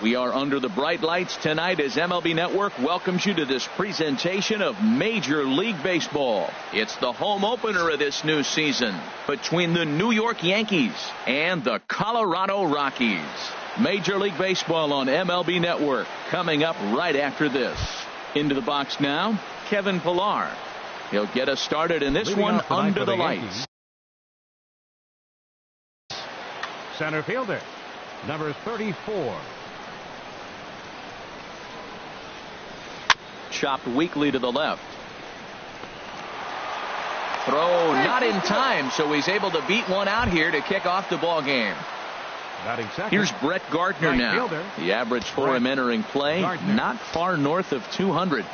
We are under the bright lights tonight as MLB Network welcomes you to this presentation of Major League Baseball. It's the home opener of this new season between the New York Yankees and the Colorado Rockies. Major League Baseball on MLB Network coming up right after this. Into the box now, Kevin Pillar. He'll get us started in this one under the lights. Center fielder, number 34. Chopped weakly to the left. Throw not in time, so he's able to beat one out here to kick off the ball game. Here's Brett Gardner right now. Fielder. The average for him entering play, Gardner. not far north of 200.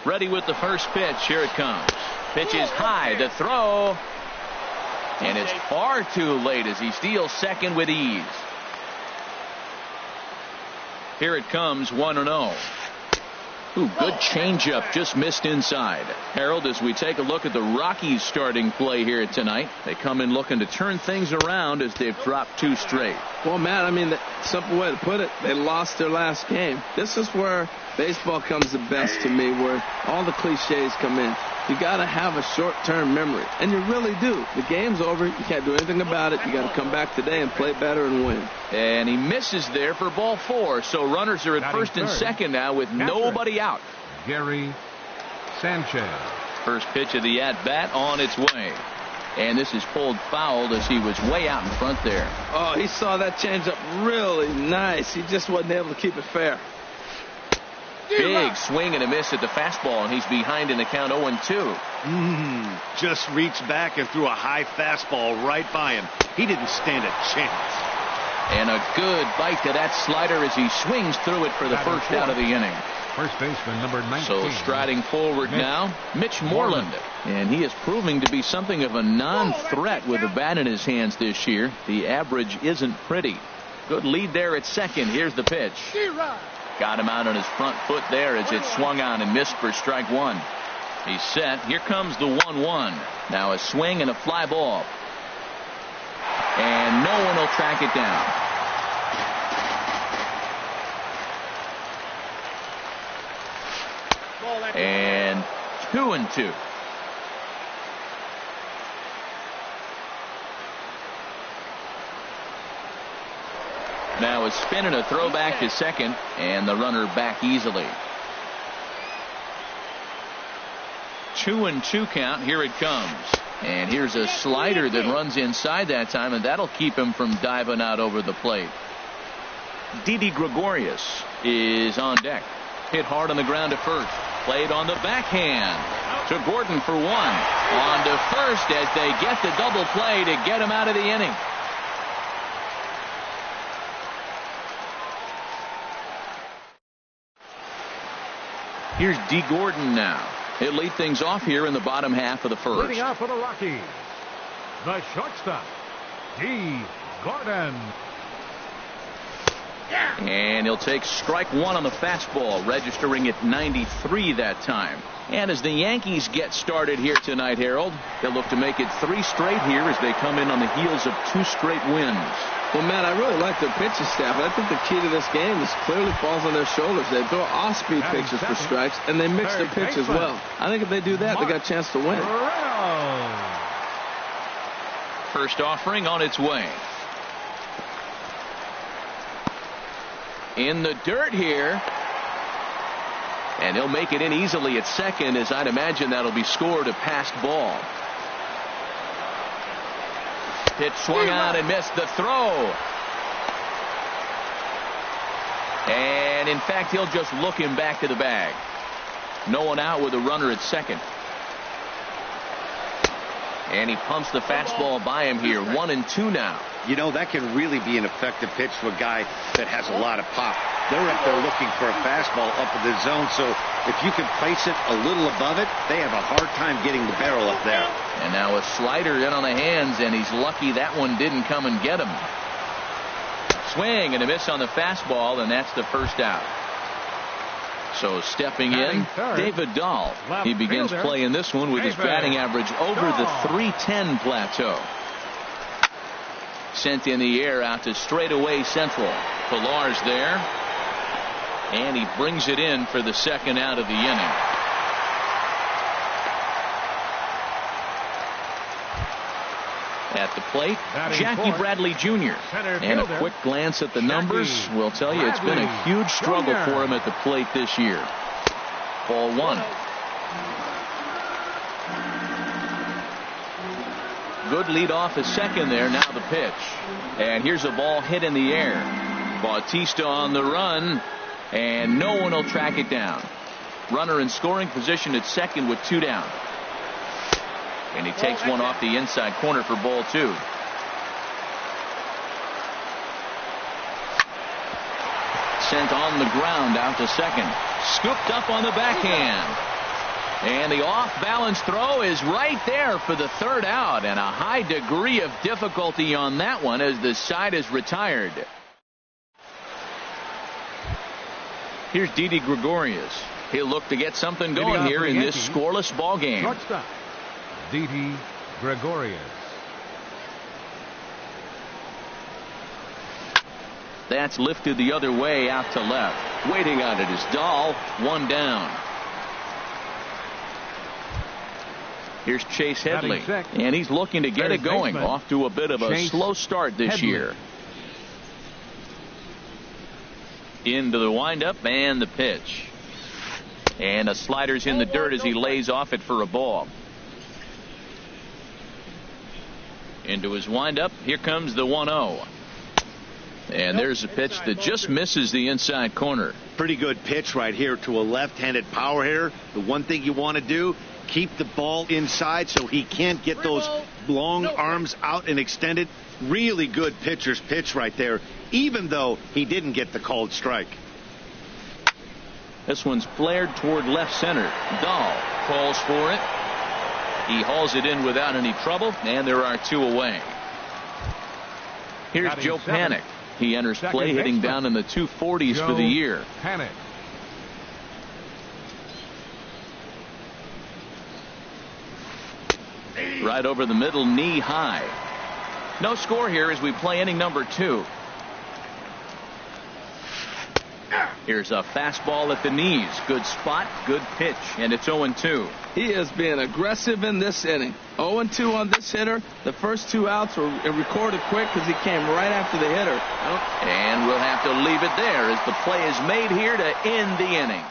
Ready with the first pitch. Here it comes. Pitch is high. The throw. And it's far too late as he steals second with ease. Here it comes, 1-0. Ooh, good changeup, just missed inside. Harold, as we take a look at the Rockies starting play here tonight, they come in looking to turn things around as they've dropped 2 straight. Well, Matt, I mean, the simple way to put it, they lost their last game. This is where baseball comes the best to me, where all the cliches come in. You got to have a short-term memory, and you really do. The game's over. You can't do anything about it. You got to come back today and play better and win. And he misses there for ball 4, so runners are at first and second now with nobody out. Gary Sanchez. First pitch of the at-bat on its way. And this is pulled foul as he was way out in front there. Oh, he saw that changeup really nice. He just wasn't able to keep it fair. Big swing and a miss at the fastball, and he's behind in the count 0-2. Just reached back and threw a high fastball right by him. He didn't stand a chance. And a good bite to that slider as he swings through it for the first out of the inning. First baseman, number 19. So striding forward now, Mitch Moreland. And he is proving to be something of a non-threat with a bat in his hands this year. The average isn't pretty. Good lead there at second. Here's the pitch. Got him out on his front foot there as it swung on and missed for strike 1. He's set. Here comes the 1-1. Now a swing and a fly ball. And no one will track it down. And 2-2. Now a spin and a throw back to second, and the runner back easily. 2-2 count. Here it comes. And here's a slider that runs inside that time, and that'll keep him from diving out over the plate. Didi Gregorius is on deck. Hit hard on the ground to first. Played on the backhand to Gordon for 1. On to first as they get the double play to get him out of the inning. Here's D. Gordon now. He'll lead things off here in the bottom half of the first. Leading off for the Rockies, the shortstop, D. Gordon. And he'll take strike 1 on the fastball, registering at 93 that time. And as the Yankees get started here tonight, Harold, they'll look to make it 3 straight here as they come in on the heels of 2 straight wins. Well, Matt, I really like their pitching staff. I think the key to this game is clearly falls on their shoulders. They throw off-speed pitches for strikes, and they mix the pitch as well. I think if they do that, they got a chance to win. First offering on its way. In the dirt here. And he'll make it in easily at second, as I'd imagine that'll be scored a passed ball. Pitch swung on and missed the throw. And in fact, he'll just look him back to the bag. No one out with a runner at second. And he pumps the fastball by him here. 1-2 now. You know, that can really be an effective pitch to a guy that has a lot of pop. They're up there looking for a fastball up in the zone, so if you can place it a little above it, they have a hard time getting the barrel up there. And now a slider in on the hands, and he's lucky that one didn't come and get him. Swing and a miss on the fastball, and that's the first out. So stepping in, David Dahl. He begins play in this one with his batting average over the .310 plateau. Sent in the air out to straightaway central. Pilar's there. And he brings it in for the second out of the inning. At the plate, Jackie Bradley Jr. And a quick glance at the numbers will tell you it's been a huge struggle for him at the plate this year. Ball one. Good lead off at second there. Now the pitch. And here's a ball hit in the air. Bautista on the run. And no one will track it down. Runner in scoring position at second with 2 down. And he takes one off the inside corner for ball 2. Sent on the ground out to second. Scooped up on the backhand. And the off-balance throw is right there for the third out. And a high degree of difficulty on that one as the side is retired. Here's Didi Gregorius. He'll look to get something going here in this scoreless ball game. Shortstop, Didi Gregorius. That's lifted the other way out to left. Waiting on it is Dahl. 1 down. Here's Chase Headley. And he's looking to get it going. Off to a bit of a slow start this year. Into the windup and the pitch. And a slider's in the dirt as he lays off it for a ball. Into his windup. Here comes the 1-0. And there's a pitch that just misses the inside corner. Pretty good pitch right here to a left-handed power hitter. The one thing you want to do, keep the ball inside so he can't get those long arms out and extended. Really good pitcher's pitch right there, even though he didn't get the called strike. This one's flared toward left center. Dahl calls for it. He hauls it in without any trouble, and there are 2 away. Here's Joe Panik. He enters play hitting down in the 240s for the year. Panik. Right over the middle, knee high. No score here as we play inning number 2. Here's a fastball at the knees. Good spot, good pitch, and it's 0-2. He is being aggressive in this inning. 0-2 on this hitter. The first 2 outs were recorded quick because he came right after the hitter. And we'll have to leave it there as the play is made here to end the inning.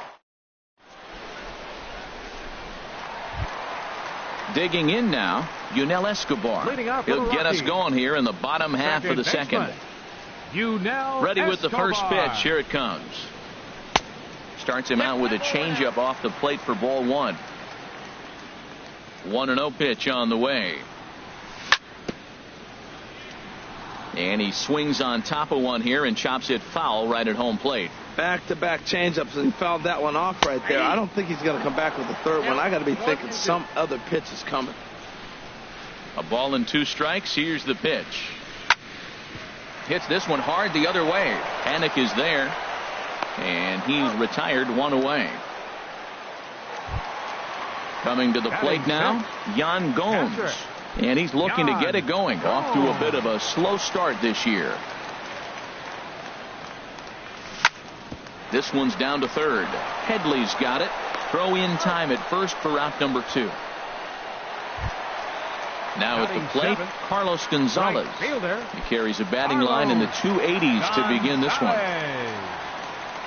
Digging in now, Yunel Escobar. He'll get us going here in the bottom half of the second. Ready with the first pitch. Here it comes. Starts him out with a changeup off the plate for ball 1. 1-0 pitch on the way. And he swings on top of one here and chops it foul right at home plate. Back-to-back changeups, and he fouled that one off right there. I don't think he's going to come back with the third one. I got to be thinking some other pitch is coming. A ball and 2 strikes. Here's the pitch. Hits this one hard the other way. Panik is there, and he's retired 1 away. Coming to the plate now, Yan Gomes. And he's looking to get it going. Off to a bit of a slow start this year. This one's down to third. Headley's got it. Throw in time at first for out number 2. Now at the plate, Carlos Gonzalez. He carries a batting line in the 280s to begin this one.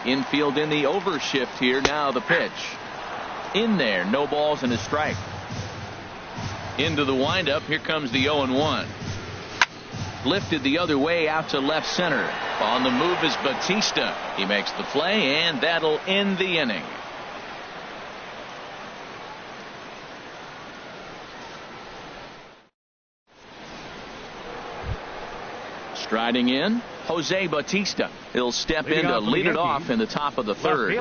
Infield in the overshift here. Now the pitch. In there, no balls and a strike. Into the windup. Here comes the 0-1. Lifted the other way out to left center. On the move is Bautista. He makes the play, and that'll end the inning. Striding in, Jose Bautista. He'll step in to lead it off in the top of the third.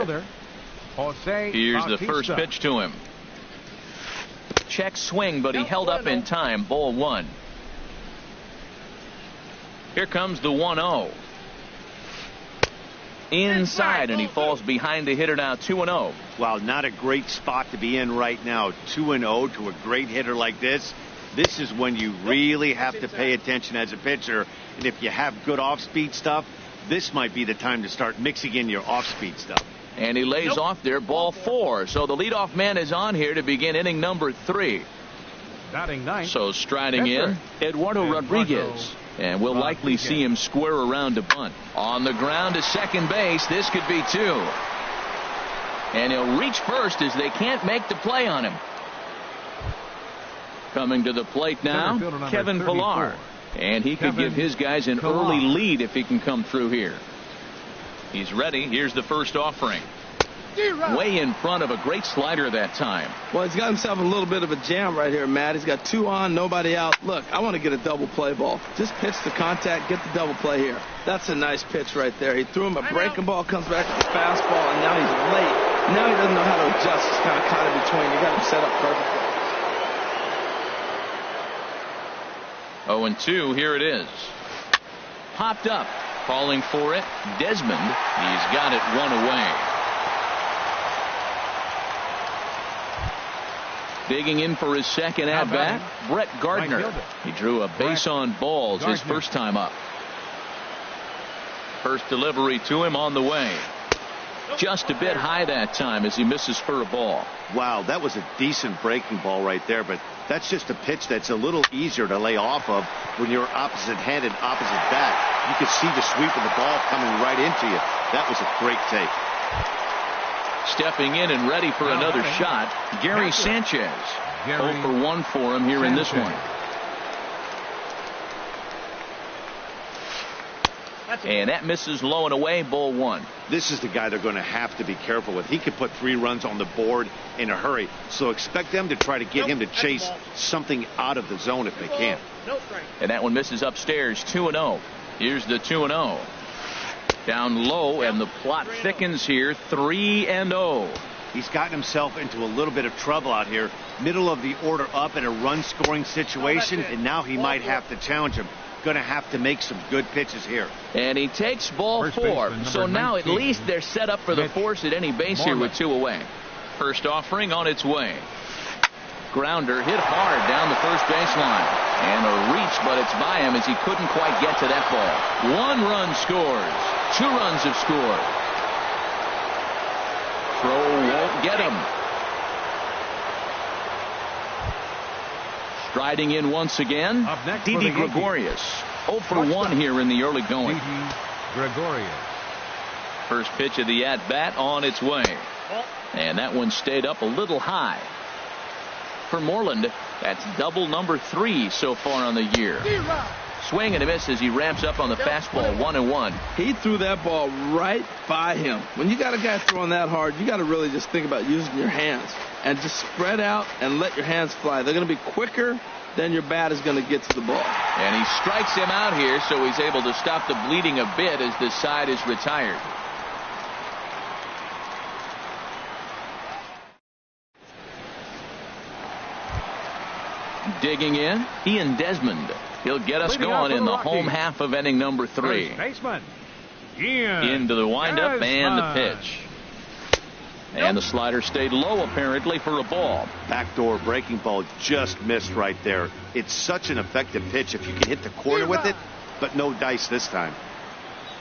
Here's the first pitch to him. Check swing, but he held up in time. Ball 1. Here comes the 1-0. Inside, and he falls behind the hitter now. 2-0. Wow, not a great spot to be in right now. 2-0 to a great hitter like this. This is when you really have to pay attention as a pitcher. And if you have good off-speed stuff, this might be the time to start mixing in your off-speed stuff. And he lays off there, ball 4. So the leadoff man is on here to begin inning number 3. Batting ninth. So striding in, Eduardo Rodriguez. And we'll likely see him square around to bunt. On the ground to second base. This could be 2. And he'll reach first as they can't make the play on him. Coming to the plate now, Kevin Pillar. And he could give his guys an early lead if he can come through here. He's ready. Here's the first offering. Way in front of a great slider that time. Well, he's got himself a little bit of a jam right here, Matt. He's got 2 on, nobody out. Look, I want to get a double play ball. Just pitch the contact, get the double play here. That's a nice pitch right there. He threw him a breaking ball, comes back with the fastball, and now he's late. Now he doesn't know how to adjust. He's kind of caught in between. You got him set up perfectly. 0-2, here it is. Popped up, calling for it. Desmond, he's got it 1 away. Digging in for his second at-bat, Brett Gardner. He drew a base on balls his first time up. First delivery to him on the way. Just a bit high that time as he misses for a ball. Wow, that was a decent breaking ball right there, but that's just a pitch that's a little easier to lay off of when you're opposite-handed, opposite bat. You can see the sweep of the ball coming right into you. That was a great take. Stepping in and ready for another shot, Gary Sanchez. 0 for 1 for him here in this one. And that misses low and away, ball 1. This is the guy they're going to have to be careful with. He could put 3 runs on the board in a hurry. So expect them to try to get him to chase something out of the zone if they can. And that one misses upstairs, 2-0. Here's the 2-0. Down low, and the plot thickens here, 3-0. He's gotten himself into a little bit of trouble out here. Middle of the order up in a run-scoring situation, and now he might have to challenge him. Going to have to make some good pitches here. And he takes ball 4. So now at least they're set up for the force at any base here with 2 away. First offering on its way. Grounder hit hard down the first baseline. And a reach, but it's by him as he couldn't quite get to that ball. 1 run scores. 2 runs have scored. Throw won't get him. Striding in once again, Didi Gregorius. 0 for 1 here in the early going. Gregorius. First pitch of the at-bat on its way. And that one stayed up a little high. For Moreland, that's double number 3 so far on the year. Swing and a miss as he ramps up on the fastball, 1-1. He threw that ball right by him. When you got a guy throwing that hard, you got to really just think about using your hands and just spread out and let your hands fly. They're going to be quicker than your bat is going to get to the ball. And he strikes him out here, so he's able to stop the bleeding a bit as this side is retired. Digging in, Ian Desmond. He'll get us going in the home half of inning number 3. Into the windup and the pitch. And the slider stayed low apparently for a ball. Backdoor breaking ball just missed right there. It's such an effective pitch if you can hit the corner with it, but no dice this time.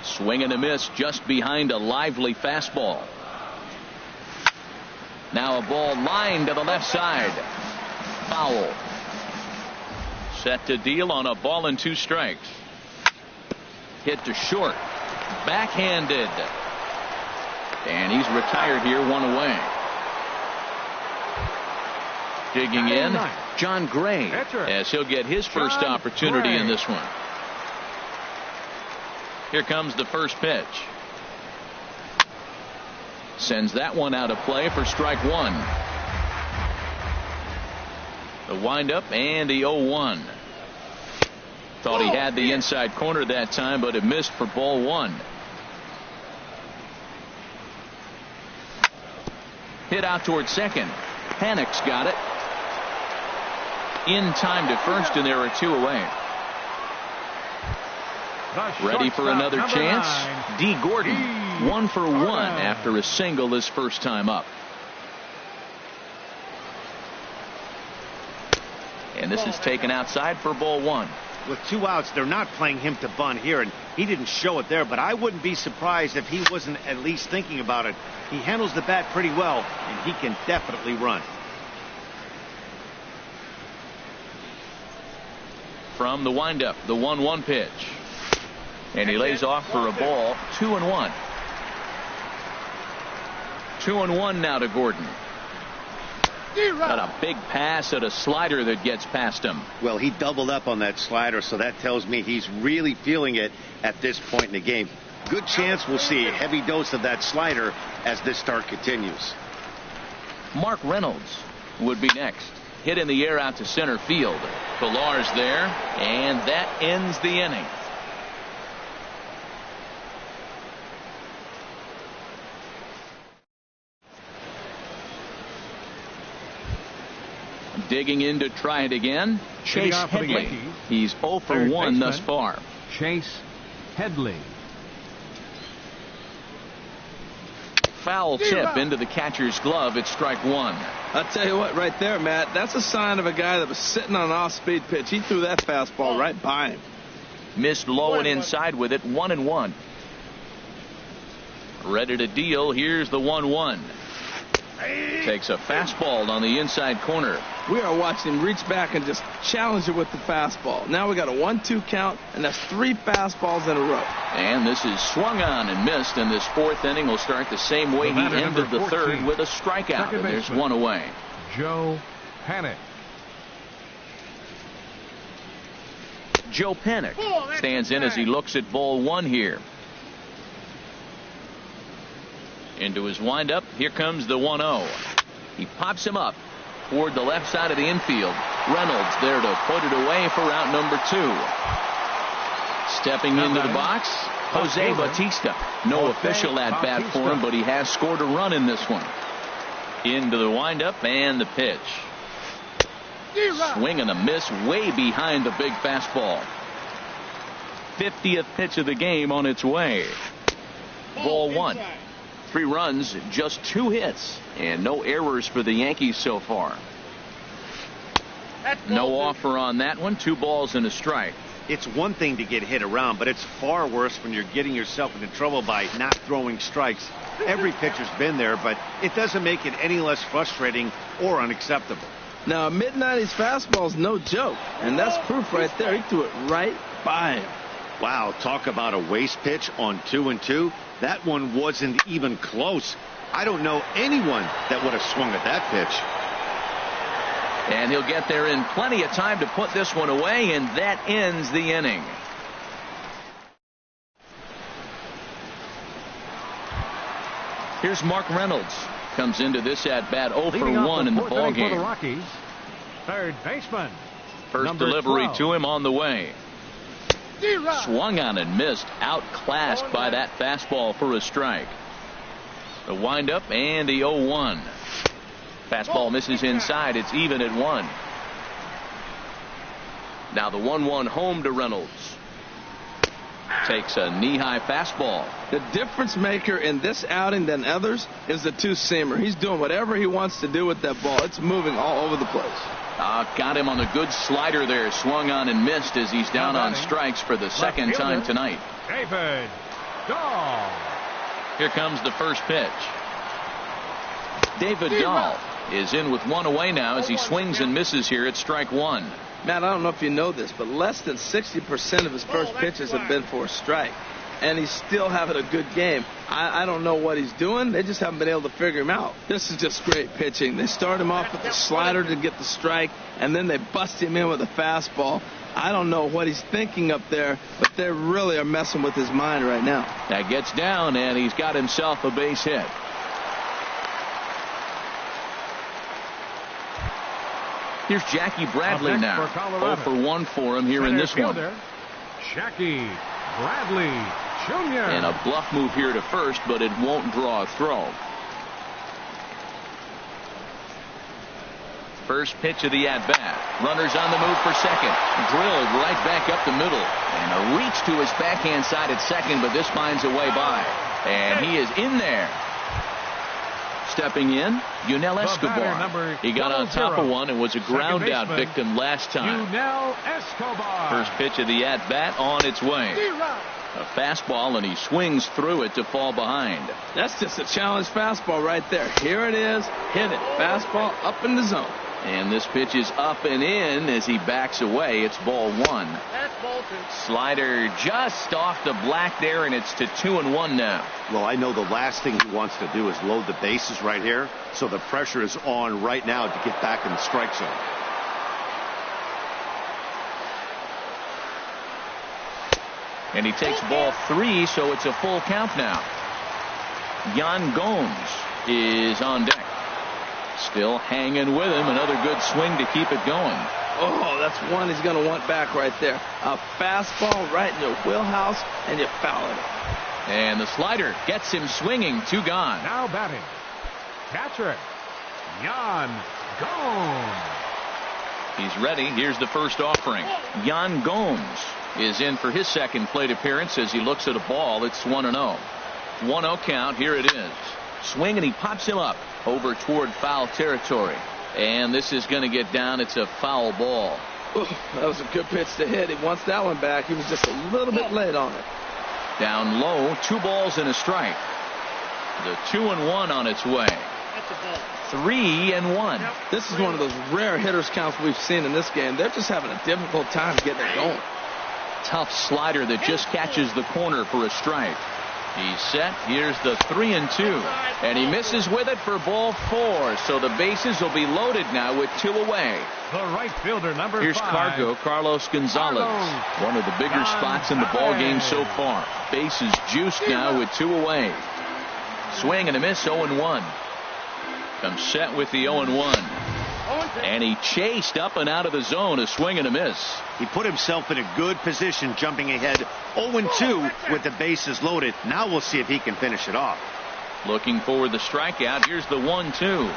Swing and a miss just behind a lively fastball. Now a ball lined to the left side. Foul. Set to deal on a ball and 2 strikes. Hit to short. Backhanded. And he's retired here, 1 away. Digging in, John Gray, as he'll get his first opportunity in this one. Here comes the first pitch. Sends that one out of play for strike 1. The windup and the 0-1. Thought he had the inside corner that time, but it missed for ball 1. Hit out toward second. Panic's got it. In time to first, and there are 2 away. Ready for another chance? D. Gordon, 1 for 1 after a single his first time up. And this is taken outside for ball one. With 2 outs, they're not playing him to bunt here, and he didn't show it there, but I wouldn't be surprised if he wasn't at least thinking about it. He handles the bat pretty well, and he can definitely run. From the windup, the 1-1 pitch. And he lays off for a ball. 2-1. 2-1 now to Gordon. Got a big pass at a slider that gets past him. Well, he doubled up on that slider, so that tells me he's really feeling it at this point in the game. Good chance we'll see a heavy dose of that slider as this start continues. Mark Reynolds would be next. Hit in the air out to center field. Pillar's there, and that ends the inning. Digging in to try it again, Chase Headley. He's 0 for 1 thus far. Chase Headley. Foul tip into the catcher's glove. It's strike one. I'll tell you what, right there, Matt, that's a sign of a guy that was sitting on an off-speed pitch. He threw that fastball right by him. Missed low and inside with it. 1-1. Ready to deal. Here's the 1-1. Takes a fastball on the inside corner. We are watching him reach back and just challenge it with the fastball. Now we got a 1-2 count, and that's 3 fastballs in a row. And this is swung on and missed, and this 4th inning will start the same way he ended the 3rd with a strikeout. And there's one away. Joe Panic. Joe Panic stands in as he looks at ball one here. Into his windup. Here comes the 1-0. He pops him up toward the left side of the infield. Reynolds there to put it away for out number 2. Stepping into the box, Jose Bautista. No official at bat for him, but he has scored a run in this one. Into the windup and the pitch. Swing and a miss way behind the big fastball. 50th pitch of the game on its way. Ball one. 3 runs, just 2 hits, and no errors for the Yankees so far. No offer on that one. 2 balls and a strike. It's one thing to get hit around, but it's far worse when you're getting yourself into trouble by not throwing strikes. Every pitcher's been there, but it doesn't make it any less frustrating or unacceptable. Now, a mid-90s fastball is no joke, and that's proof right there. He threw it right by him. Wow, talk about a waste pitch on 2-2. That one wasn't even close. I don't know anyone that would have swung at that pitch. And he'll get there in plenty of time to put this one away, and that ends the inning. Here's Mark Reynolds. Comes into this at-bat 0 for 1 in the ballgame. For the Rockies, third baseman. First delivery 12. to him on the way. Swung on and missed. Outclassed by that fastball for a strike. The windup and the 0-1. Fastball misses inside. It's even at 1. Now the 1-1 home to Reynolds. Takes a knee-high fastball. The difference maker in this outing than others is the 2-seamer. He's doing whatever he wants to do with that ball. It's moving all over the place. Got him on a good slider there. Swung on and missed as he's down on strikes for the second time tonight. David Dahl. Here comes the first pitch. David Dahl is in with 1 away now as he swings and misses here at strike 1. Matt, I don't know if you know this, but less than 60% of his first pitches have been for a strike. And he's still having a good game. I don't know what he's doing. They just haven't been able to figure him out. This is just great pitching. They start him off with the slider to get the strike, and then they bust him in with a fastball. I don't know what he's thinking up there, but they really are messing with his mind right now. That gets down, and he's got himself a base hit. Here's Jackie Bradley now. 0 for 1 for him here in this one. Jackie Bradley Jr. And a bluff move here to first, but it won't draw a throw. First pitch of the at-bat. Runners on the move for second. Drilled right back up the middle. And a reach to his backhand side at second, but this finds a way by. And he is in there. Stepping in, Yunel Escobar. He got on top of one and was a ground out victim last time. Yunel Escobar. First pitch of the at-bat on its way. A fastball, and he swings through it to fall behind. That's just a challenge fastball right there. Here it is. Hit it. Fastball up in the zone. And this pitch is up and in as he backs away. It's ball one. Slider just off the black there, and it's to 2-1 now. Well, I know the last thing he wants to do is load the bases right here, so the pressure is on right now to get back in the strike zone. And he takes ball three, so it's a full count now. Yan Gomes is on deck. Still hanging with him. Another good swing to keep it going. Oh, that's one he's going to want back right there. A fastball right in your wheelhouse, and you foul it. And the slider gets him swinging. Two gone. Now batting, catcher, Yan Gomes. He's ready. Here's the first offering. Yan Gomes is in for his second plate appearance as he looks at a ball. It's 1-0. 1-0 count. Here it is. Swing, and he pops him up over toward foul territory. And this is going to get down. It's a foul ball. Ooh, that was a good pitch to hit. He wants that one back. He was just a little bit late on it. Down low, 2 balls and a strike. The 2-1 on its way. 3-1. This is one of those rare hitters counts we've seen in this game. They're just having a difficult time getting it going. Tough slider that just catches the corner for a strike. He's set. Here's the 3-2. And he misses with it for ball 4. So the bases will be loaded now with 2 away. The right fielder, number 5. Here's Carlos Gonzalez. One of the bigger spots in the ball game so far. Bases juiced now with 2 away. Swing and a miss, 0-1. Comes set with the 0-1. And he chased up and out of the zone. A swing and a miss. He put himself in a good position, jumping ahead 0-2 with the bases loaded. Now we'll see if he can finish it off. Looking for the strikeout. Here's the 1-2.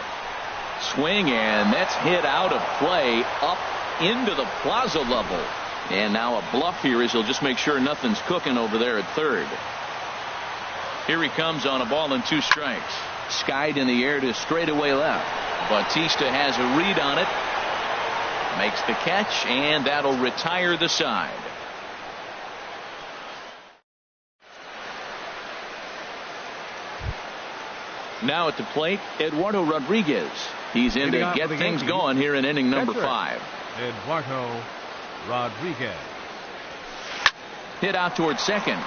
Swing, and that's hit out of play up into the plaza level. And now a bluff here as he'll just make sure nothing's cooking over there at third. Here he comes on a ball and 2 strikes. Skied in the air to straightaway left. Bautista has a read on it. Makes the catch, and that'll retire the side. Now at the plate, Eduardo Rodriguez. He's in to get things going here in inning number 5. Eduardo Rodriguez. Hit out towards second.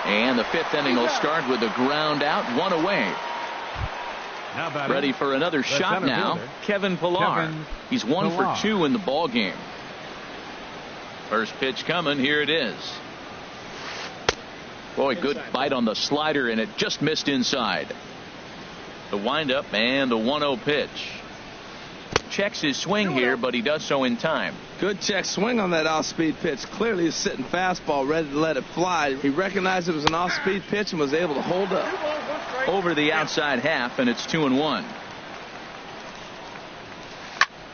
And the 5th inning will start with a ground out, 1 away. Ready for another shot now. Kevin Pillar. He's 1 for 2 in the ball game. First pitch coming. Here it is. Boy, good bite on the slider, and it just missed inside. The windup and the 1-0 pitch. Checks his swing here, but he does so in time. Good check swing on that off-speed pitch. Clearly he's sitting fastball, ready to let it fly. He recognized it was an off-speed pitch and was able to hold up. Over the outside half, and it's 2-1.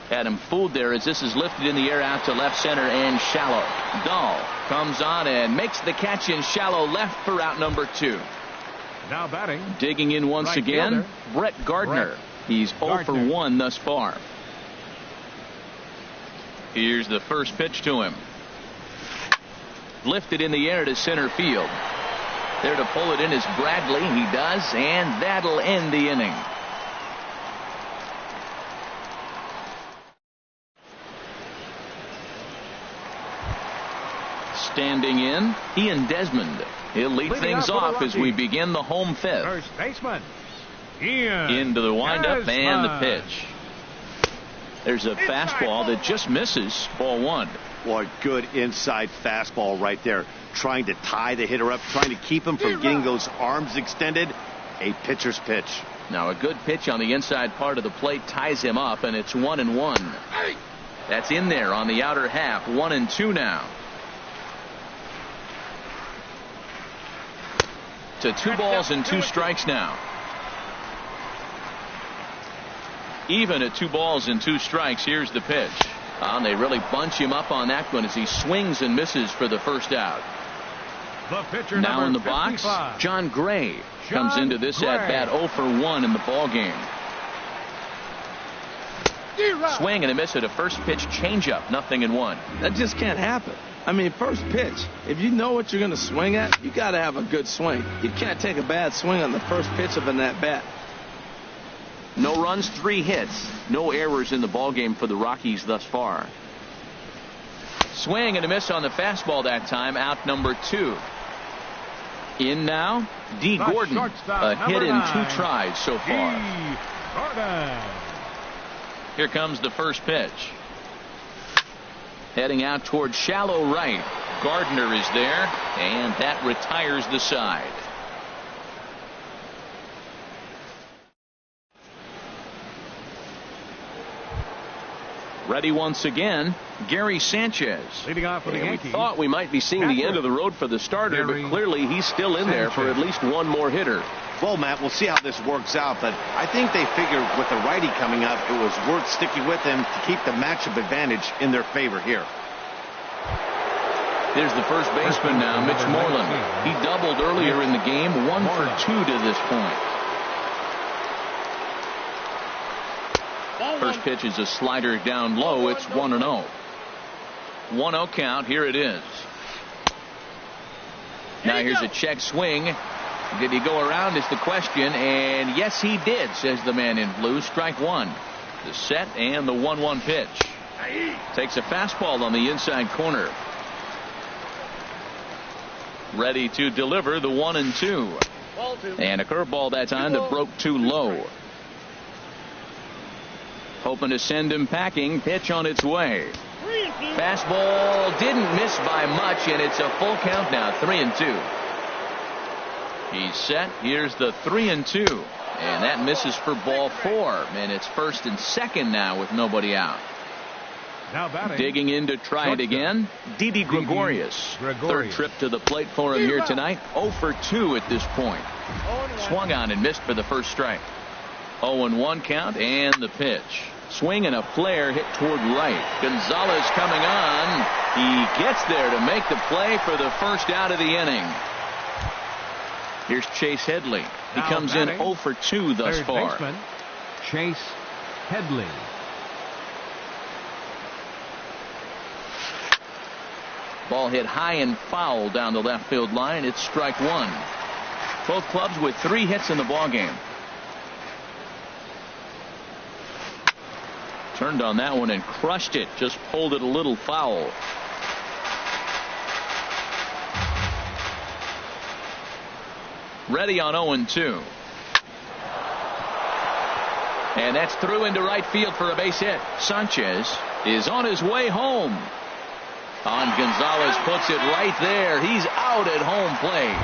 Had him fooled there as this is lifted in the air out to left center and shallow. Dahl comes on and makes the catch in shallow left for out number 2. Now batting. Digging in once again, Brett Gardner. He's 0 for 1 thus far. Here's the first pitch to him. Lifted in the air to center field. There to pull it in is Bradley. He does, and that'll end the inning. Standing in, Ian Desmond. He'll lead things off as we begin the home 5th. First baseman, Ian into the windup Desmond. And the pitch. There's a fastball that just misses. Ball 1. Boy, good inside fastball right there. Trying to tie the hitter up, trying to keep him from getting those arms extended. A pitcher's pitch. Now a good pitch on the inside part of the plate ties him up, and it's 1-1. That's in there on the outer half. 1-2 now. To 2 balls and 2 strikes now. Even at 2 balls and 2 strikes. Here's the pitch. They really bunch him up on that one as he swings and misses for the first out. The pitcher Now in the number box, 55. John Gray comes into this at bat 0 for 1 in the ball game. Swing and a miss at a first pitch changeup, 0-1. That just can't happen. I mean, first pitch, if you know what you're going to swing at, you got to have a good swing. You can't take a bad swing on the first pitch of an at-bat. No runs, 3 hits. No errors in the ball game for the Rockies thus far. Swing and a miss on the fastball that time, out number 2. In now, D. Gordon, a hit in 2 tries so far. Gordon. Here comes the first pitch. Heading out towards shallow right. Gardner is there, and that retires the side. Ready once again, Gary Sanchez. Leading off for the We Yankees. thought we might be seeing the end of the road for the starter, Gary but clearly he's still in there for at least one more hitter. Well, Matt, we'll see how this works out, but I think they figured with the righty coming up, it was worth sticking with him to keep the matchup advantage in their favor here. Here's the first baseman now, Mitch Moreland. He doubled earlier in the game, 1 for 2 to this point. First pitch is a slider down low. It's 1-0. 1-0 count. Here it is. Now here's a check swing. Did he go around is the question, and yes he did, says the man in blue. Strike 1. The set and the 1-1 pitch. Takes a fastball on the inside corner. Ready to deliver the 1-2. And a curveball that time that broke too low. Hoping to send him packing. Pitch on its way. Fastball didn't miss by much, and it's a full count now. 3-2. He's set. Here's the 3-2. And that misses for ball 4. And it's first and second now with nobody out. Now batting. Digging in to try it again, Didi Gregorius. Third trip to the plate for him here tonight. 0 for 2 at this point. Swung on and missed for the first strike. 0-1 count and the pitch. Swing and a flare hit toward right. Gonzalez coming on. He gets there to make the play for the first out of the inning. Here's Chase Headley. He comes in 0 for 2 thus Third far. baseman, Chase Headley. Ball hit high and foul down the left field line. It's strike 1. Both clubs with 3 hits in the ball game. Turned on that one and crushed it. Just pulled it a little foul. Ready on 0-2. And that's through into right field for a base hit. Sanchez is on his way home. Gonzalez puts it right there. He's out at home plate.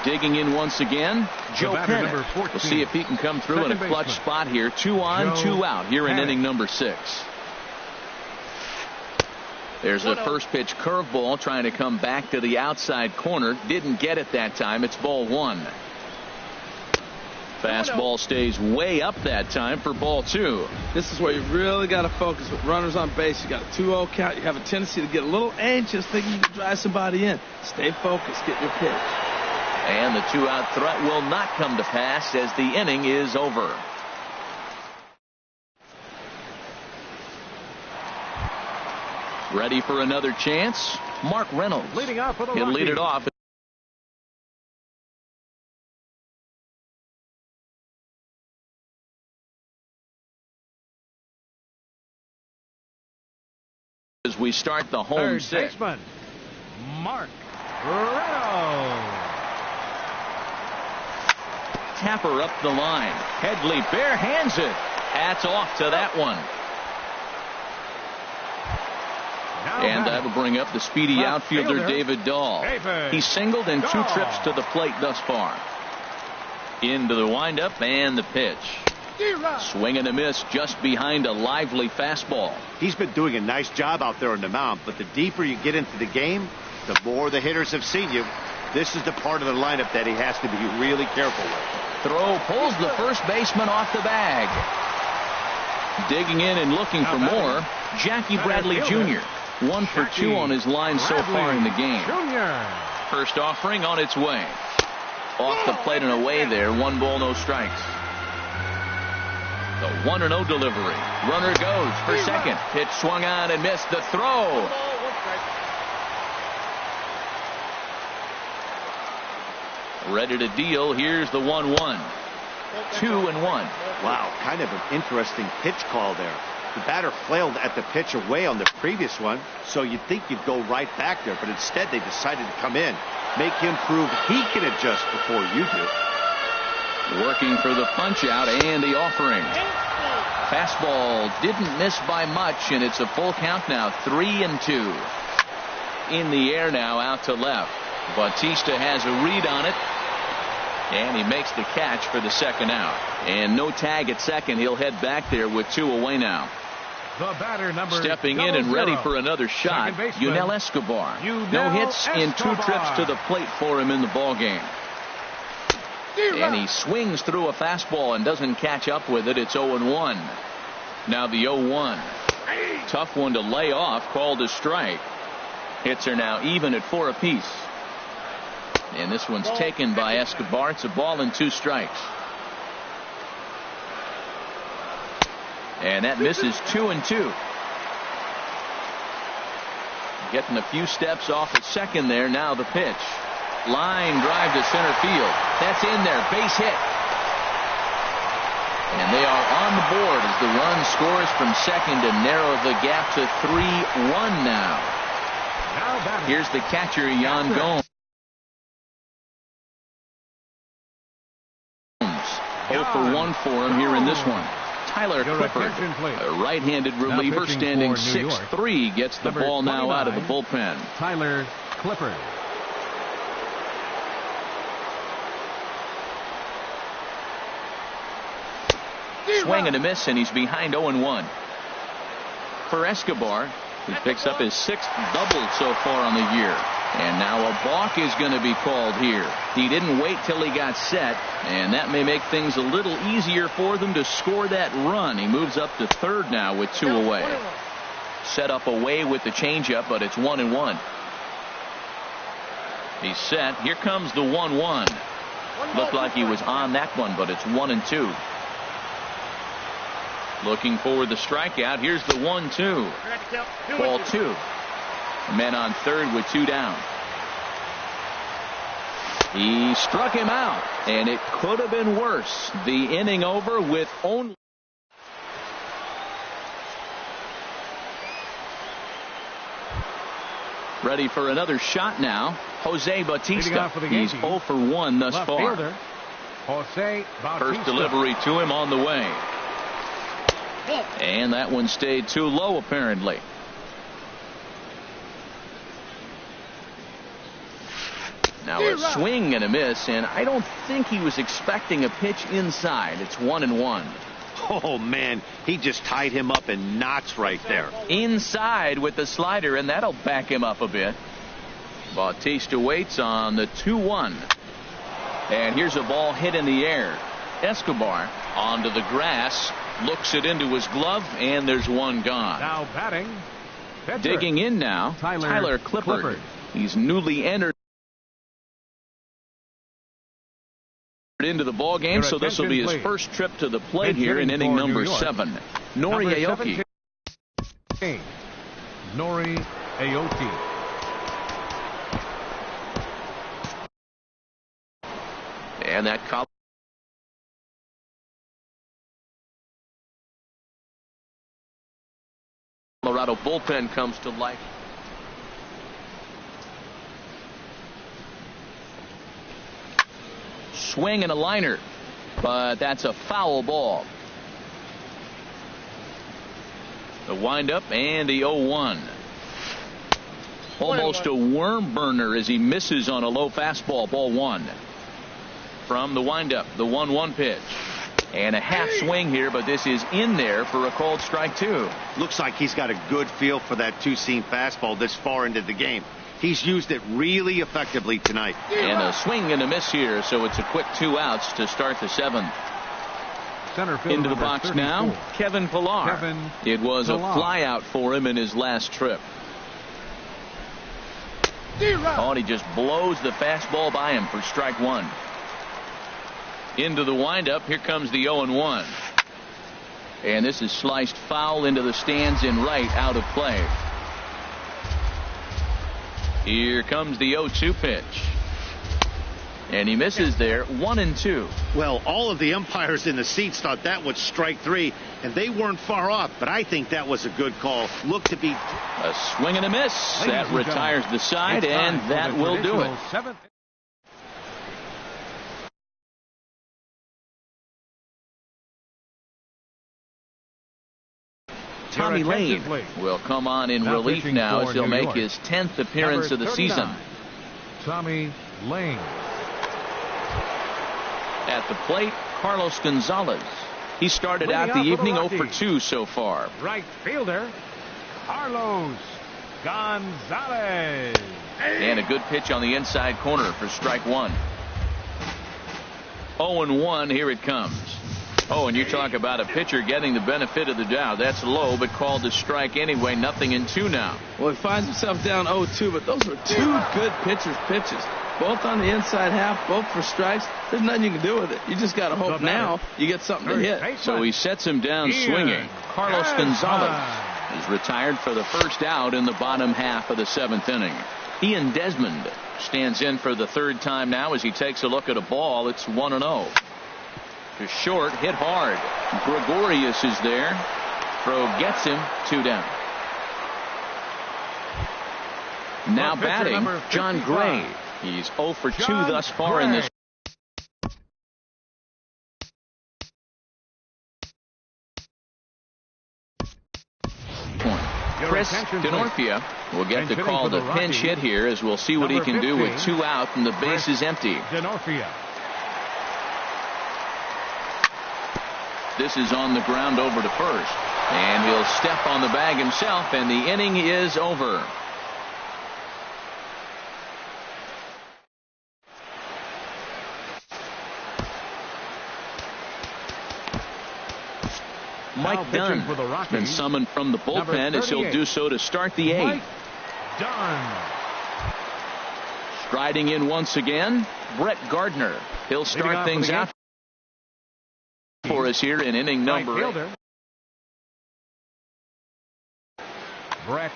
Digging in once again, Joe Pennant. We'll see if he can come through in a clutch spot here. 2 on, 2 out here in inning number 6. There's a first pitch curveball trying to come back to the outside corner. Didn't get it that time. It's ball 1. Fastball stays way up that time for ball 2. This is where you really got to focus with runners on base. You got a 2-0 count. You have a tendency to get a little anxious thinking you can drive somebody in. Stay focused. Get your pitch. And the 2-out threat will not come to pass as the inning is over. Ready for another chance? Mark Reynolds. Leading off for the He'll lead it Rockies. off. As we start the home Third set. baseman, Mark Reynolds. Tapper up the line. Headley bare hands it. Hats off to that one. Now And batting. that'll bring up the speedy Left outfielder fielder, David Dahl. David He singled in 2 Dahl. trips to the plate thus far. Into the windup and the pitch. Swing and a miss just behind a lively fastball. He's been doing a nice job out there on the mound, but the deeper you get into the game, the more the hitters have seen you. This is the part of the lineup that he has to be really careful with. Throw pulls the first baseman off the bag. Digging in and looking for more, Jackie Bradley Jr. 1 for 2 on his line so far in the game. Jr. First offering on its way. Off the plate and away there. 1 ball, no strikes. The 1-0 delivery. Runner goes for second. Pitch swung on and missed. The throw. Ready to deal. Here's the 1-1. 2-1. Wow, kind of an interesting pitch call there. The batter flailed at the pitch away on the previous one, so you'd think you'd go right back there, but instead they decided to come in, make him prove he can adjust before you do. Working for the punch out and the offering. Fastball didn't miss by much, and it's a full count now. 3-2. In the air now, out to left. Bautista has a read on it, and he makes the catch for the second out. And no tag at second. He'll head back there with 2 away now. The batter number Stepping in and ready for another shot, Yunel Escobar. No hits in 2 trips to the plate for him in the ballgame. And he swings through a fastball and doesn't catch up with it. It's 0-1. Now the 0-1. Tough one to lay off, called a strike. Hits are now even at 4 apiece. And this one's taken by Escobar. It's a ball and 2 strikes. And that misses 2-2. Getting a few steps off at second there. Now the pitch. Line drive to center field. That's in there. Base hit. And they are on the board as the run scores from second to narrow the gap to 3-1 now. Here's the catcher, Yan Gomes. 0 for 1 for him here in this one. Tyler Clifford, a right-handed reliever, standing 6'3", gets the ball now out of the bullpen. Tyler Clifford. Swing and a miss, and he's behind 0-1. For Escobar, he picks up his 6th double so far on the year. And now a balk is going to be called here. He didn't wait till he got set, and that may make things a little easier for them to score that run. He moves up to third now with 2 away. Set up away with the changeup, but it's 1-1. He's set. Here comes the 1-1. Looked like he was on that one, but it's 1-2. Looking for the strikeout. Here's the 1-2. Ball 2. Men on third with 2 down. He struck him out, and it could have been worse. The inning over with only. Ready for another shot now. Jose Bautista. He's 0 for 1 thus far. Jose Bautista. First delivery to him on the way. And that one stayed too low, apparently. Now a swing and a miss, and I don't think he was expecting a pitch inside. It's 1-1. Oh, man, he just tied him up in knots right there. Inside with the slider, and that'll back him up a bit. Bautista waits on the 2-1. And here's a ball hit in the air. Escobar onto the grass, looks it into his glove, and there's one gone. Now batting. Pitcher. Digging in now, Tyler Clifford. He's newly entered into the ball game, so this will be his first trip to the plate here in inning number 7. Nori Aoki. Nori Aoki. And that Colorado bullpen comes to life. Swing and a liner, but that's a foul ball. The windup and the 0-1. Almost a worm burner as he misses on a low fastball. Ball 1. From the windup, the 1-1 pitch. And a half swing here, but this is in there for a called strike 2. Looks like he's got a good feel for that two-seam fastball this far into the game. He's used it really effectively tonight. And a swing and a miss here, so it's a quick 2 outs to start the 7th. Center field into the box 34. Now, Kevin Pillar. It was a fly out for him in his last trip. Oh, and he just blows the fastball by him for strike one. Into the windup. Here comes the 0-1. And this is sliced foul into the stands in right, out of play. Here comes the 0-2 pitch. And he misses there, 1-2. Well, all of the umpires in the seats thought that was strike three, and they weren't far off, but I think that was a good call. Looked to be a swing and a miss. That retires the side, and that will do it. Tommy Lane will come on in relief now as he'll make his 10th appearance of the season. Tommy Lane. At the plate, Carlos Gonzalez. He started out the evening 0 for 2 so far. Right fielder, Carlos Gonzalez. And a good pitch on the inside corner for strike one. 0-1, here it comes. Oh, and you talk about a pitcher getting the benefit of the doubt. That's low, but called a strike anyway. 0-2 now. Well, he finds himself down 0-2, but those were two good pitchers' pitches. Both on the inside half, both for strikes. There's nothing you can do with it. You just got to hope now you get something to hit. So he sets him down swinging. Carlos Gonzalez is retired for the first out in the bottom half of the 7th inning. Ian Desmond stands in for the third time now as he takes a look at a ball. It's 1-0. To short, hit hard. Gregorius is there. Throw gets him, 2 down. Now batting, John Gray. He's 0 for 2 thus far in this. Chris Denorfia will get the call to pinch hit here as we'll see what he can do with 2 out and the base is empty. Denorfia. This is on the ground over to first. And he'll step on the bag himself, and the inning is over. Mike Dunn has been summoned from the bullpen as he'll do so to start the 8th. Mike Dunn. Striding in once again, Brett Gardner. He'll start things out for us here in inning number 8. Brett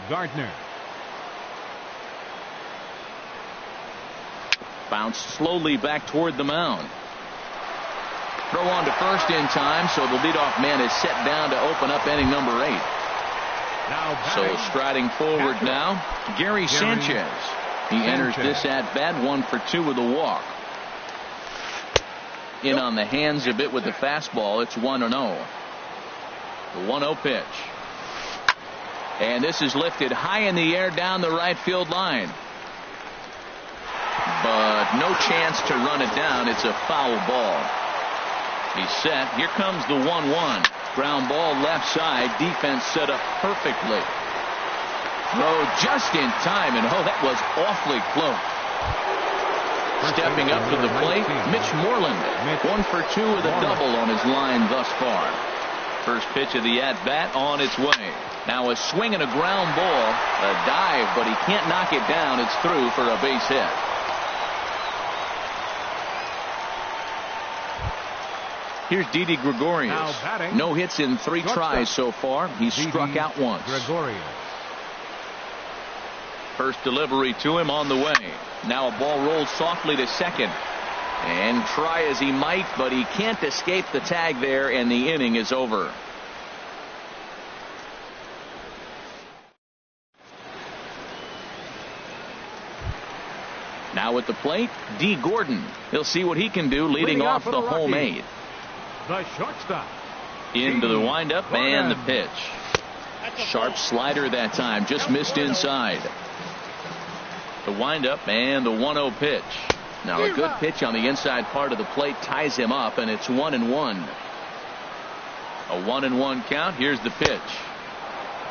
Gardner. Bounced slowly back toward the mound. Throw on to first in time, so the leadoff man is set down to open up inning number 8. So striding forward now, Gary Sanchez. He enters this at bat 1 for 2 with a walk. In on the hands a bit with the fastball. It's 1-0. The 1-0 pitch. And this is lifted high in the air down the right field line. But no chance to run it down. It's a foul ball. He's set. Here comes the 1-1. Ground ball left side. Defense set up perfectly. Throw just in time, and oh, that was awfully close. Stepping up to the plate, Mitch Moreland. 1 for 2 with a double on his line thus far. First pitch of the at-bat on its way. Now a swing and a ground ball. A dive, but he can't knock it down. It's through for a base hit. Here's Didi Gregorius. No hits in 3 tries so far. He's struck out once. Gregorius. First delivery to him on the way. Now a ball rolled softly to second. And try as he might, but he can't escape the tag there, and the inning is over. Now at the plate, D. Gordon. He'll see what he can do leading off the home 8. The shortstop. Into the windup and the pitch. Sharp slider that time, just missed inside. The windup and the 1-0 pitch. Now a good pitch on the inside part of the plate ties him up, and it's 1-1. A 1-1 count. Here's the pitch.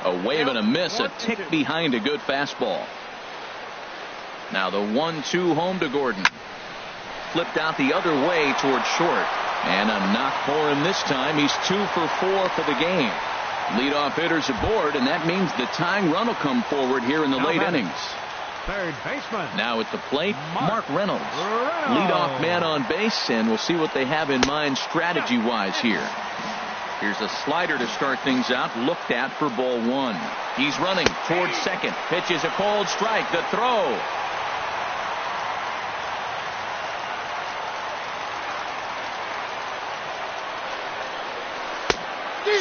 A wave and a miss, a tick behind a good fastball. Now the 1-2 home to Gordon. Flipped out the other way toward short. And a knock for him this time. He's 2 for 4 for the game. Leadoff hitters aboard, and that means the tying run will come forward here in the late innings. third baseman. Now at the plate, Mark Reynolds. Leadoff man on base, and we'll see what they have in mind strategy-wise here. Here's a slider to start things out, looked at for ball one. He's running towards second. Pitch is a cold strike. The throw.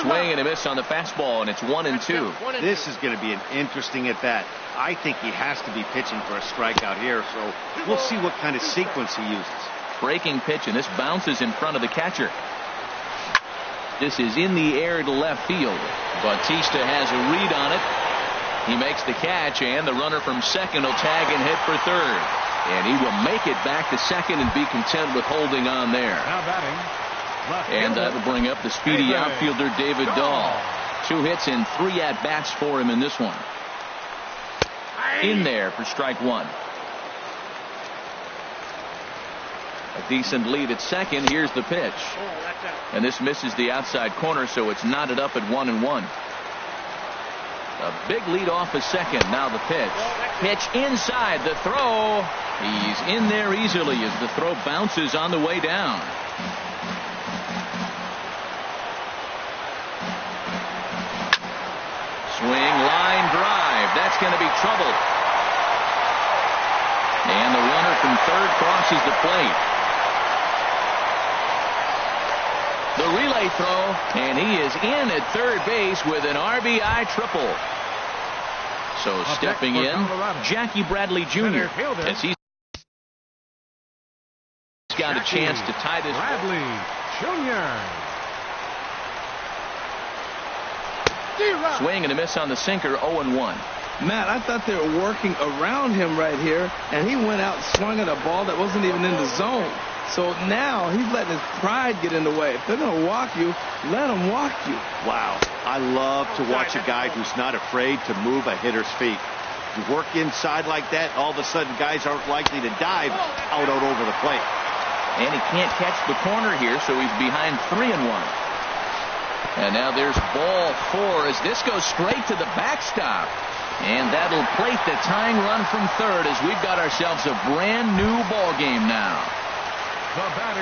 Swing and a miss on the fastball, and it's 1-2. This is going to be an interesting at-bat. I think he has to be pitching for a strikeout here, so we'll see what kind of sequence he uses. Breaking pitch, and this bounces in front of the catcher. This is in the air to left field. Bautista has a read on it. He makes the catch, and the runner from second will tag and hit for third. And he will make it back to second and be content with holding on there. Now batting. And that'll bring up the speedy outfielder David Dahl. 2 hits and 3 at-bats for him in this one. In there for strike one. A decent lead at second. Here's the pitch. And this misses the outside corner, so it's knotted up at 1-1. A big lead off at second. Now the pitch. Pitch inside. The throw. He's in there easily as the throw bounces on the way down. Swing, line drive. That's going to be trouble. And the runner from third crosses the plate. The relay throw, and he is in at third base with an RBI triple. So stepping in, Jackie Bradley Jr. as he's got a chance to tie this. Bradley Jr. Swing and a miss on the sinker, 0-1. Matt, I thought they were working around him right here, and he went out and swung at a ball that wasn't even in the zone. So now he's letting his pride get in the way. If they're going to walk you, let them walk you. Wow. I love to watch a guy who's not afraid to move a hitter's feet. You work inside like that, all of a sudden guys aren't likely to dive out over the plate. And he can't catch the corner here, so he's behind 3-1. And now there's ball 4 as this goes straight to the backstop. And that'll plate the tying run from third as we've got ourselves a brand new ball game now.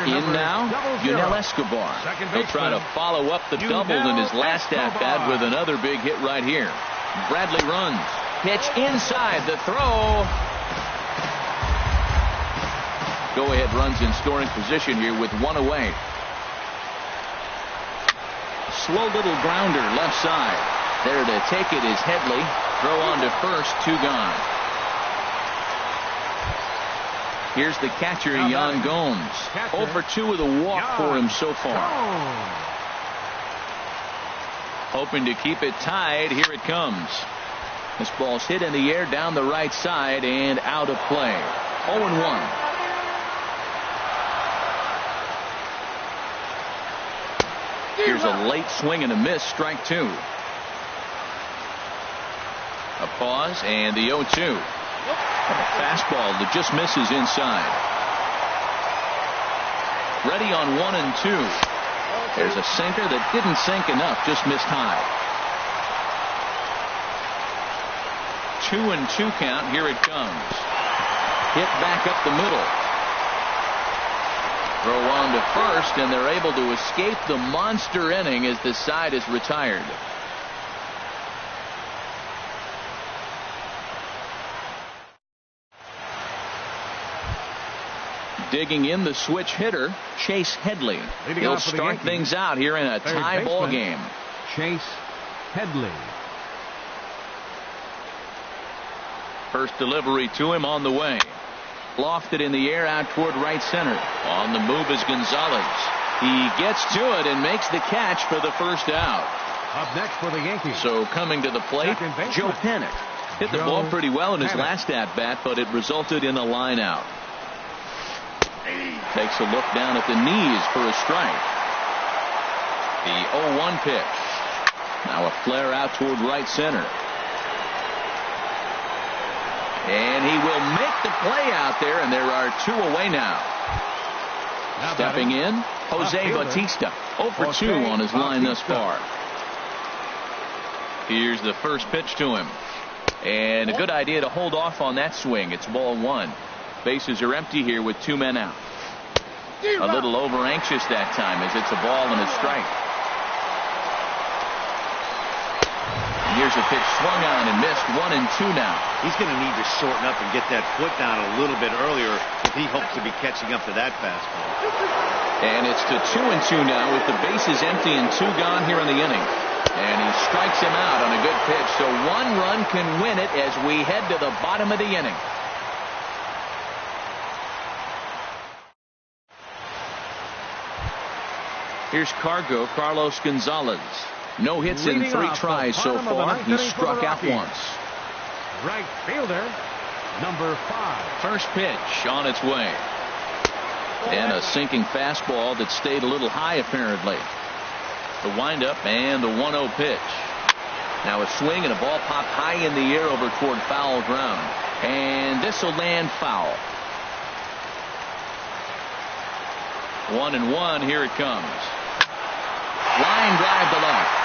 In now, Yunel Escobar. He'll try to follow up the double in his last at-bat with another big hit right here. Bradley runs. Pitch inside. The throw. Go-ahead runs in scoring position here with 1 away. Slow little grounder left side. There to take it is Headley. Throw on to first. 2 gone. Here's the catcher, Yan Gomes. 0 for 2 with a walk for him so far. Hoping to keep it tied. Here it comes. This ball's hit in the air down the right side and out of play. 0-1. Here's a late swing and a miss. Strike 2. A pause and the 0-2. And a fastball that just misses inside. Ready on 1 and 2. There's a sinker that didn't sink enough, just missed high. 2-2 count. Here it comes. Hit back up the middle. Throw on to first, and they're able to escape the monster inning as the side is retired. Digging in the switch hitter, Chase Headley. He'll start things out here in a tie ball game. Chase Headley. First delivery to him on the way. Lofted in the air out toward right center. On the move is Gonzalez. He gets to it and makes the catch for the first out. Up next for the Yankees. So coming to the plate, Joe Panic. Hit the ball pretty well in his last at-bat, but it resulted in a line out. Takes a look down at the knees for a strike. The 0-1 pitch. Now a flare out toward right center. And he will make the play out there, and there are 2 away now. Stepping in, Jose Bautista. 0 for 2 on his line thus far. Here's the first pitch to him. And a good idea to hold off on that swing. It's ball one. Bases are empty here with 2 men out. A little over anxious that time as it's a ball and a strike. Here's a pitch swung on and missed. 1-2 now. He's going to need to shorten up and get that foot down a little bit earlier if he hopes to be catching up to that fastball. And it's to 2-2 now with the bases empty and 2 gone here in the inning. And he strikes him out on a good pitch. So 1 run can win it as we head to the bottom of the inning. Here's Carlos Gonzalez. No hits in 3 tries so far. He struck out once. Right fielder, number 5. First pitch on its way. And a sinking fastball that stayed a little high apparently. The windup and the 1-0 pitch. Now a swing and a ball popped high in the air over toward foul ground. And this will land foul. 1-1. Here it comes. Line drive to left.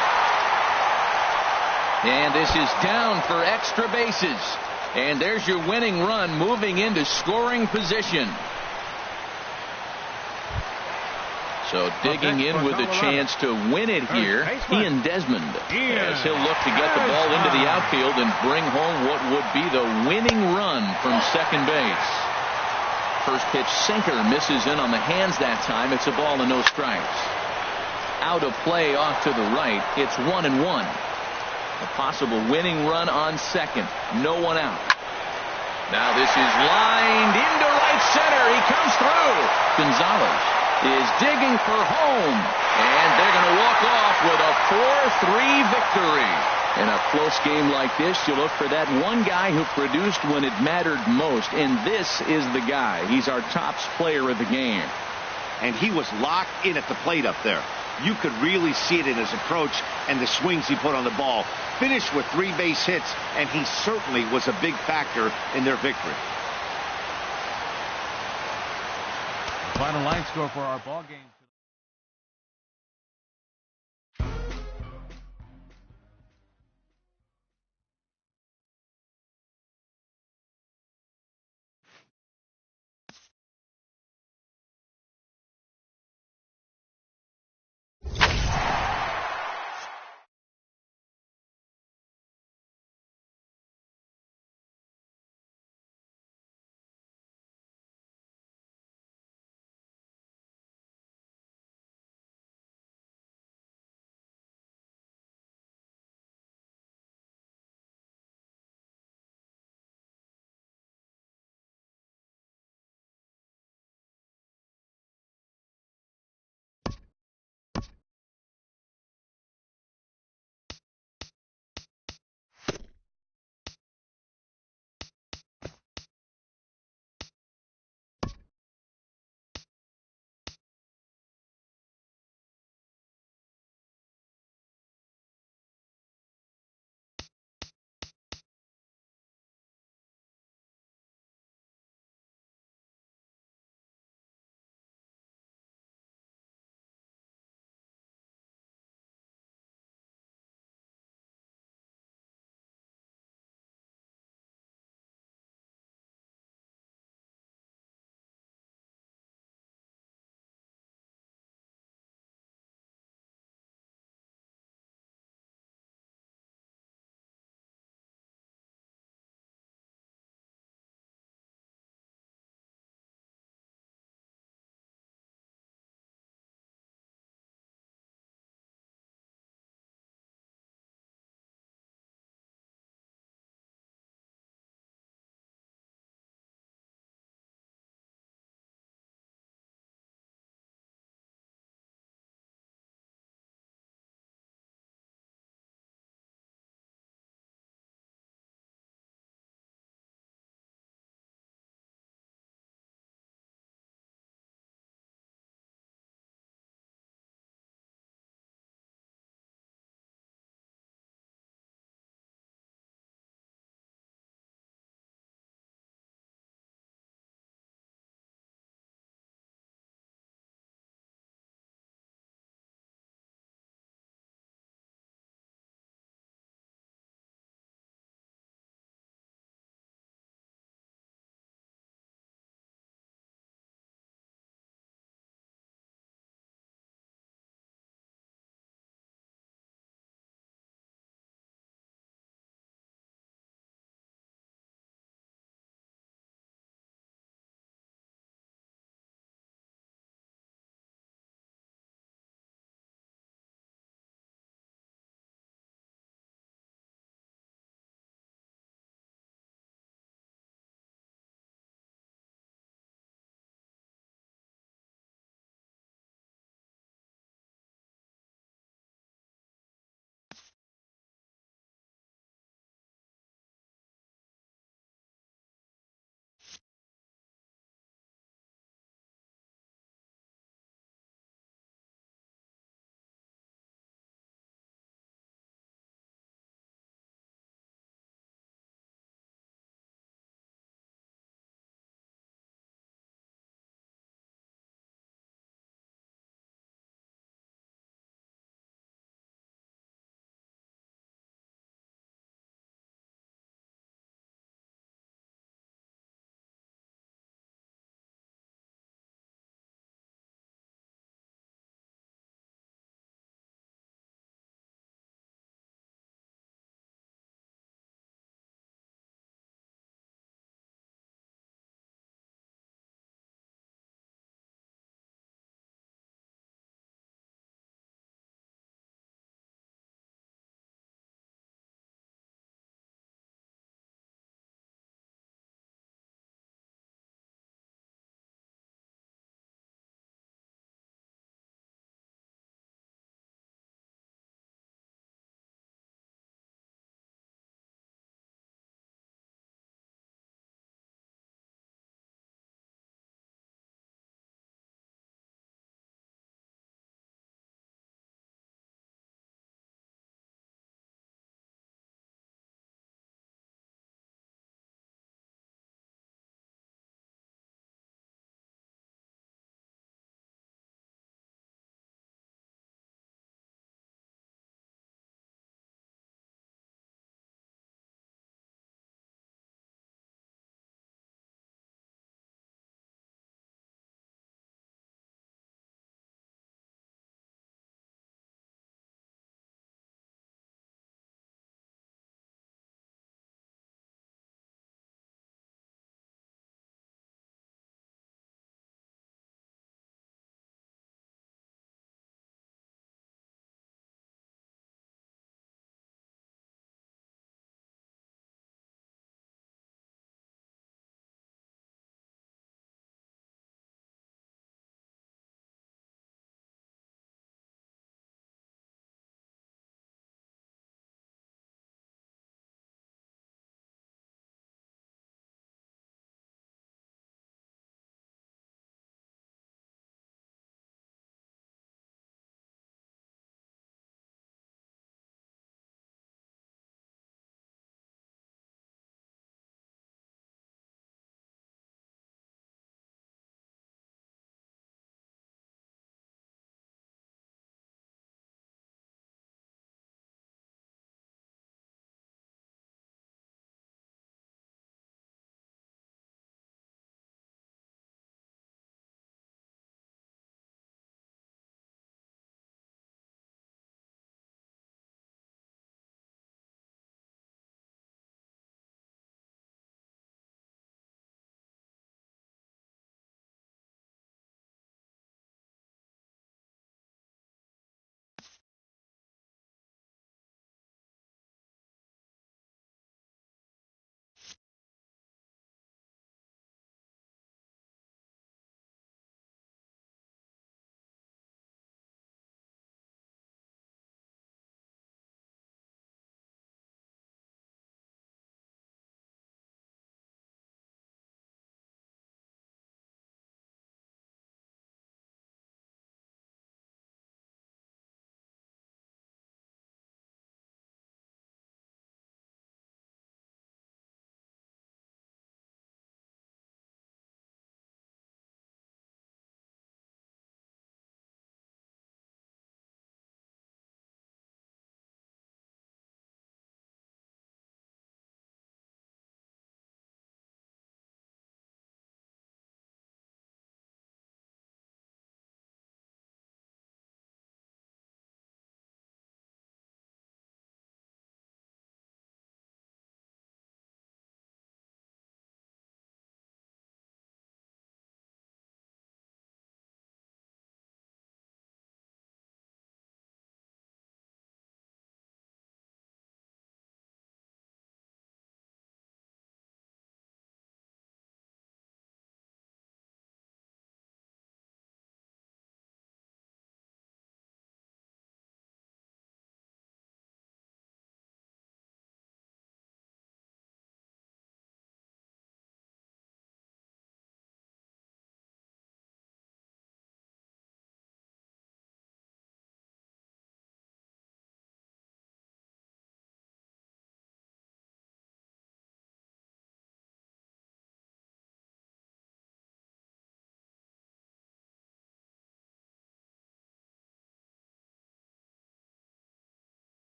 And this is down for extra bases. And there's your winning run moving into scoring position. So digging in with a chance to win it here, Ian Desmond, as he'll look to get the ball into the outfield and bring home what would be the winning run from second base. First pitch sinker misses in on the hands that time. It's a ball and no strikes. Out of play off to the right. It's 1-1. A possible winning run on second. No one out. Now this is lined into right center. He comes through. Gonzalez is digging for home. And they're going to walk off with a 4-3 victory. In a close game like this, you look for that one guy who produced when it mattered most. And this is the guy. He's our tops player of the game. And he was locked in at the plate up there. You could really see it in his approach and the swings he put on the ball. Finished with 3 base hits, and he certainly was a big factor in their victory. Final line score for our ball game.